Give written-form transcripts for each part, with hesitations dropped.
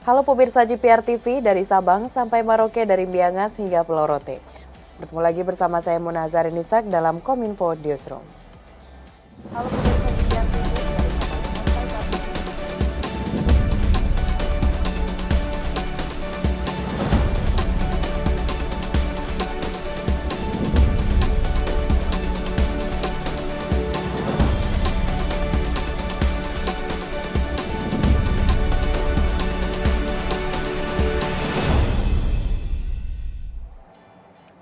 Halo pemirsa GPR TV dari Sabang sampai Merauke, dari Miangas hingga Pulau Rote. Bertemu lagi bersama saya Muna Zarinisak dalam Kominfo Newsroom. Halo pemirsa GPR TV dari Sabang sampai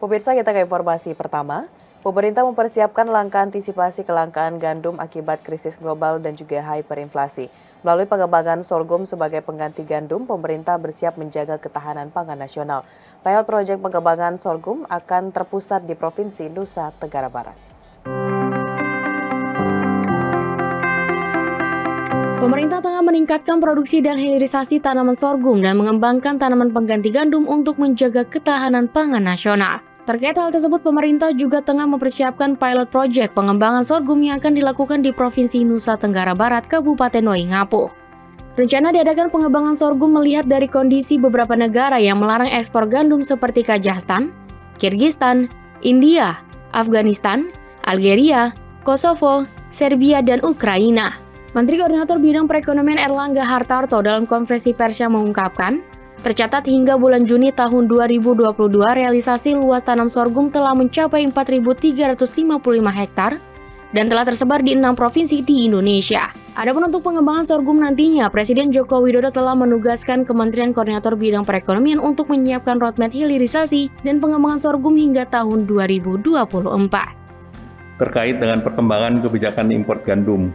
Pemirsa, kita ke informasi pertama. Pemerintah mempersiapkan langkah antisipasi kelangkaan gandum akibat krisis global dan juga hyperinflasi. Melalui pengembangan sorghum sebagai pengganti gandum, pemerintah bersiap menjaga ketahanan pangan nasional. Pilot proyek pengembangan sorghum akan terpusat di Provinsi Nusa Tenggara Barat. Pemerintah tengah meningkatkan produksi dan hilirisasi tanaman sorghum dan mengembangkan tanaman pengganti gandum untuk menjaga ketahanan pangan nasional. Terkait hal tersebut, pemerintah juga tengah mempersiapkan pilot project pengembangan sorghum yang akan dilakukan di Provinsi Nusa Tenggara Barat, Kabupaten Waingapu. Rencana diadakan pengembangan sorghum melihat dari kondisi beberapa negara yang melarang ekspor gandum seperti Kazakhstan, Kirgistan, India, Afghanistan, Algeria, Kosovo, Serbia, dan Ukraina. Menteri Koordinator Bidang Perekonomian Erlangga Hartarto dalam konferensi persnya mengungkapkan, tercatat hingga bulan Juni tahun 2022 realisasi luas tanam sorghum telah mencapai 4.355 hektar dan telah tersebar di 6 provinsi di Indonesia. Adapun untuk pengembangan sorghum nantinya, Presiden Joko Widodo telah menugaskan Kementerian Koordinator Bidang Perekonomian untuk menyiapkan roadmap hilirisasi dan pengembangan sorghum hingga tahun 2024. Terkait dengan perkembangan kebijakan impor gandum.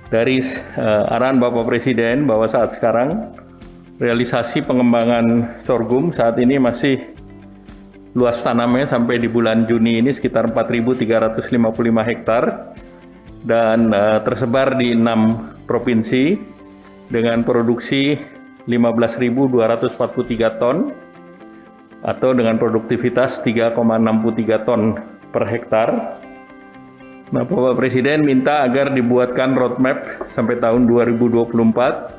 Dari arahan Bapak Presiden bahwa saat sekarang realisasi pengembangan sorghum saat ini masih luas tanamnya sampai di bulan Juni ini sekitar 4.355 hektar dan tersebar di 6 provinsi dengan produksi 15.243 ton atau dengan produktivitas 3,63 ton per hektar. Nah, Bapak Presiden minta agar dibuatkan roadmap sampai tahun 2024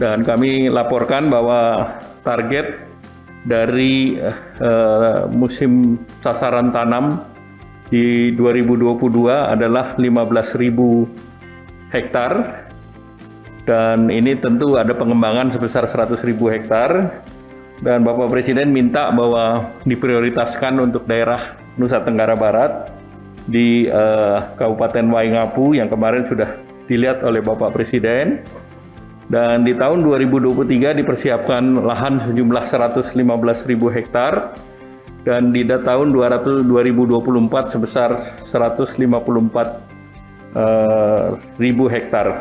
dan kami laporkan bahwa target dari musim sasaran tanam di 2022 adalah 15.000 hektar dan ini tentu ada pengembangan sebesar 100.000 hektar dan Bapak Presiden minta bahwa diprioritaskan untuk daerah Nusa Tenggara Barat di Kabupaten Waingapu yang kemarin sudah dilihat oleh Bapak Presiden. Dan di tahun 2023 dipersiapkan lahan sejumlah 115.000 hektar dan di tahun 2024 sebesar 154.000 hektar.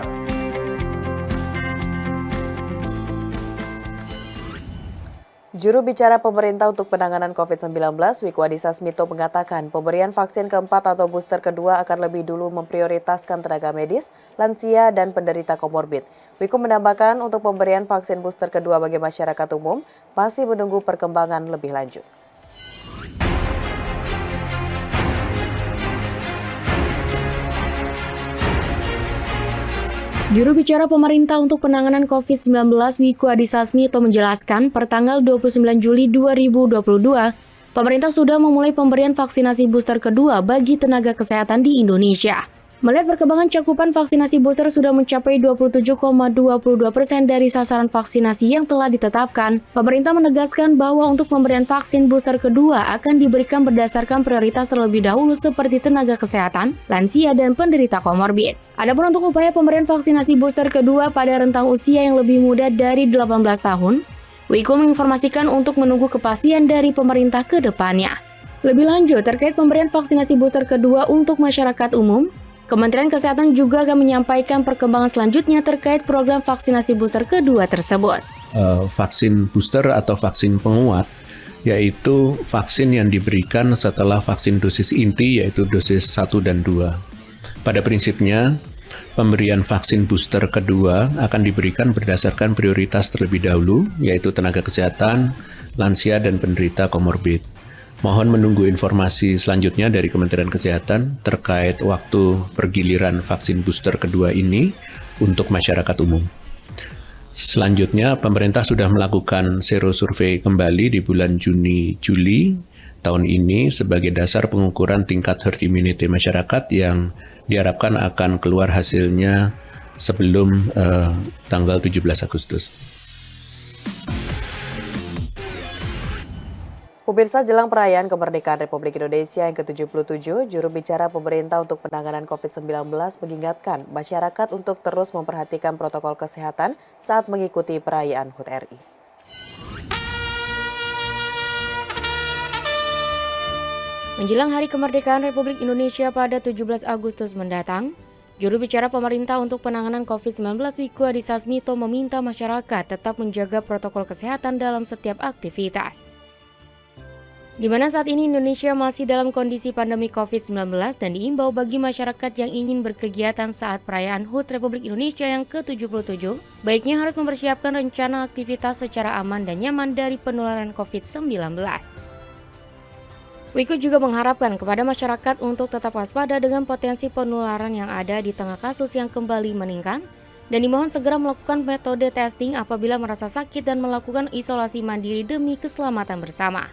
Juru bicara pemerintah untuk penanganan COVID-19, Wiku Adhisa Smito mengatakan pemberian vaksin keempat atau booster kedua akan lebih dulu memprioritaskan tenaga medis, lansia, dan penderita komorbid. Wiku menambahkan untuk pemberian vaksin booster kedua bagi masyarakat umum masih menunggu perkembangan lebih lanjut. Juru bicara pemerintah untuk penanganan COVID-19 Wiku Adhisa Smito menjelaskan pertanggal 29 Juli 2022, pemerintah sudah memulai pemberian vaksinasi booster kedua bagi tenaga kesehatan di Indonesia. Melihat perkembangan cakupan vaksinasi booster sudah mencapai 27,22% dari sasaran vaksinasi yang telah ditetapkan, pemerintah menegaskan bahwa untuk pemberian vaksin booster kedua akan diberikan berdasarkan prioritas terlebih dahulu seperti tenaga kesehatan, lansia, dan penderita komorbid. Adapun untuk upaya pemberian vaksinasi booster kedua pada rentang usia yang lebih muda dari 18 tahun, Wiku menginformasikan untuk menunggu kepastian dari pemerintah ke depannya. Lebih lanjut, terkait pemberian vaksinasi booster kedua untuk masyarakat umum, Kementerian Kesehatan juga akan menyampaikan perkembangan selanjutnya terkait program vaksinasi booster kedua tersebut. Vaksin booster atau vaksin penguat, yaitu vaksin yang diberikan setelah vaksin dosis inti, yaitu dosis 1 dan 2. Pada prinsipnya, pemberian vaksin booster kedua akan diberikan berdasarkan prioritas terlebih dahulu, yaitu tenaga kesehatan, lansia, dan penderita komorbid. Mohon menunggu informasi selanjutnya dari Kementerian Kesehatan terkait waktu pergiliran vaksin booster kedua ini untuk masyarakat umum. Selanjutnya, pemerintah sudah melakukan serosurvei kembali di bulan Juni-Juli tahun ini sebagai dasar pengukuran tingkat herd immunity masyarakat yang diharapkan akan keluar hasilnya sebelum tanggal 17 Agustus. Pemirsa, jelang perayaan kemerdekaan Republik Indonesia yang ke-77, juru bicara pemerintah untuk penanganan COVID-19 mengingatkan masyarakat untuk terus memperhatikan protokol kesehatan saat mengikuti perayaan HUT RI. Menjelang Hari Kemerdekaan Republik Indonesia pada 17 Agustus mendatang, juru bicara pemerintah untuk penanganan COVID-19 Wiku Adhisa Smito meminta masyarakat tetap menjaga protokol kesehatan dalam setiap aktivitas. Di mana saat ini Indonesia masih dalam kondisi pandemi COVID-19 dan diimbau bagi masyarakat yang ingin berkegiatan saat perayaan HUT Republik Indonesia yang ke-77, baiknya harus mempersiapkan rencana aktivitas secara aman dan nyaman dari penularan COVID-19. Wiku juga mengharapkan kepada masyarakat untuk tetap waspada dengan potensi penularan yang ada di tengah kasus yang kembali meningkat, dan dimohon segera melakukan metode testing apabila merasa sakit dan melakukan isolasi mandiri demi keselamatan bersama.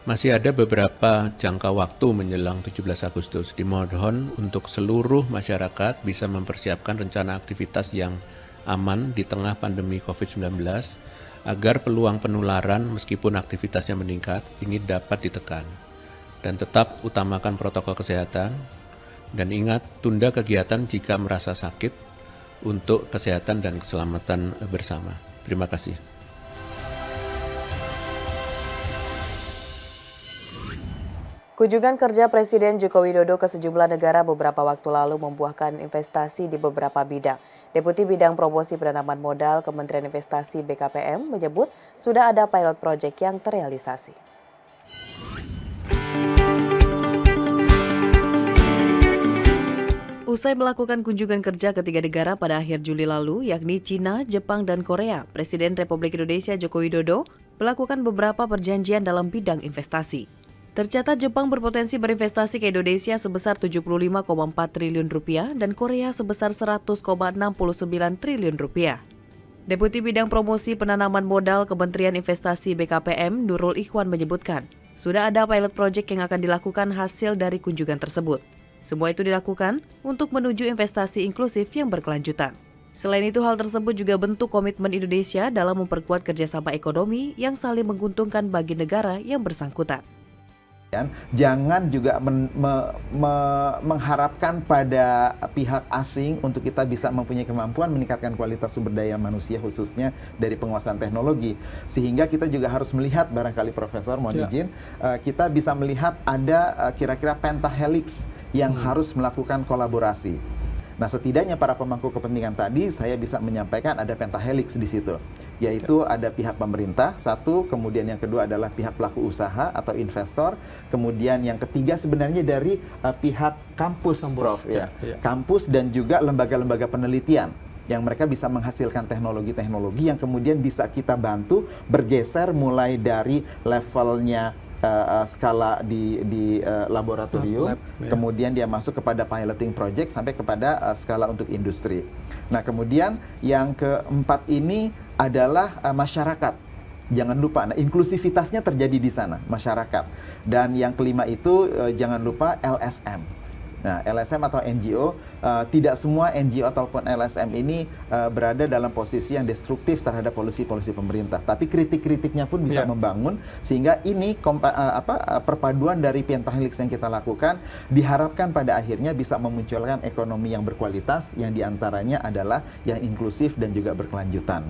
Masih ada beberapa jangka waktu menjelang 17 Agustus. Dimohon untuk seluruh masyarakat bisa mempersiapkan rencana aktivitas yang aman di tengah pandemi COVID-19 agar peluang penularan meskipun aktivitasnya meningkat ini dapat ditekan. Dan tetap utamakan protokol kesehatan dan ingat tunda kegiatan jika merasa sakit untuk kesehatan dan keselamatan bersama. Terima kasih. Kunjungan kerja Presiden Joko Widodo ke sejumlah negara beberapa waktu lalu membuahkan investasi di beberapa bidang. Deputi Bidang Promosi Penanaman Modal Kementerian Investasi BKPM menyebut sudah ada pilot project yang terrealisasi. Usai melakukan kunjungan kerja ke 3 negara pada akhir Juli lalu, yakni Cina, Jepang, dan Korea, Presiden Republik Indonesia Joko Widodo melakukan beberapa perjanjian dalam bidang investasi. Tercatat Jepang berpotensi berinvestasi ke Indonesia sebesar 75,4 triliun rupiah dan Korea sebesar 100,69 triliun rupiah. Deputi Bidang Promosi Penanaman Modal Kementerian Investasi BKPM Nurul Ikhwan menyebutkan, sudah ada pilot project yang akan dilakukan hasil dari kunjungan tersebut. Semua itu dilakukan untuk menuju investasi inklusif yang berkelanjutan. Selain itu, hal tersebut juga bentuk komitmen Indonesia dalam memperkuat kerjasama ekonomi yang saling menguntungkan bagi negara yang bersangkutan. Jangan juga mengharapkan pada pihak asing untuk kita bisa mempunyai kemampuan meningkatkan kualitas sumber daya manusia khususnya dari penguasaan teknologi. Sehingga kita juga harus melihat, barangkali Profesor mohon izin, kita bisa melihat ada kira-kira pentahelix yang harus melakukan kolaborasi. Nah, setidaknya para pemangku kepentingan tadi saya bisa menyampaikan ada pentahelix di situ, yaitu ada pihak pemerintah, satu, kemudian yang kedua adalah pihak pelaku usaha atau investor, kemudian yang ketiga sebenarnya dari pihak kampus, Prof. Kampus dan juga lembaga-lembaga penelitian yang mereka bisa menghasilkan teknologi-teknologi yang kemudian bisa kita bantu bergeser mulai dari levelnya skala di laboratorium, kemudian dia masuk kepada piloting project sampai kepada skala untuk industri. Nah, kemudian yang keempat ini adalah masyarakat. Jangan lupa, nah, inklusivitasnya terjadi di sana, masyarakat. Dan yang kelima itu jangan lupa LSM. Nah, LSM atau NGO, tidak semua NGO ataupun LSM ini berada dalam posisi yang destruktif terhadap polisi-polisi pemerintah. Tapi kritik-kritiknya pun bisa membangun, sehingga ini perpaduan dari pentahelix yang kita lakukan diharapkan pada akhirnya bisa memunculkan ekonomi yang berkualitas, yang diantaranya adalah yang inklusif dan juga berkelanjutan.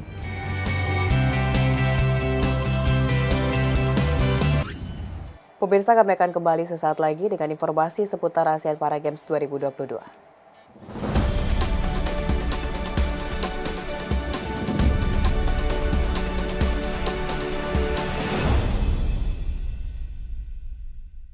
Pemirsa, kami akan kembali sesaat lagi dengan informasi seputar ASEAN Para Games 2022.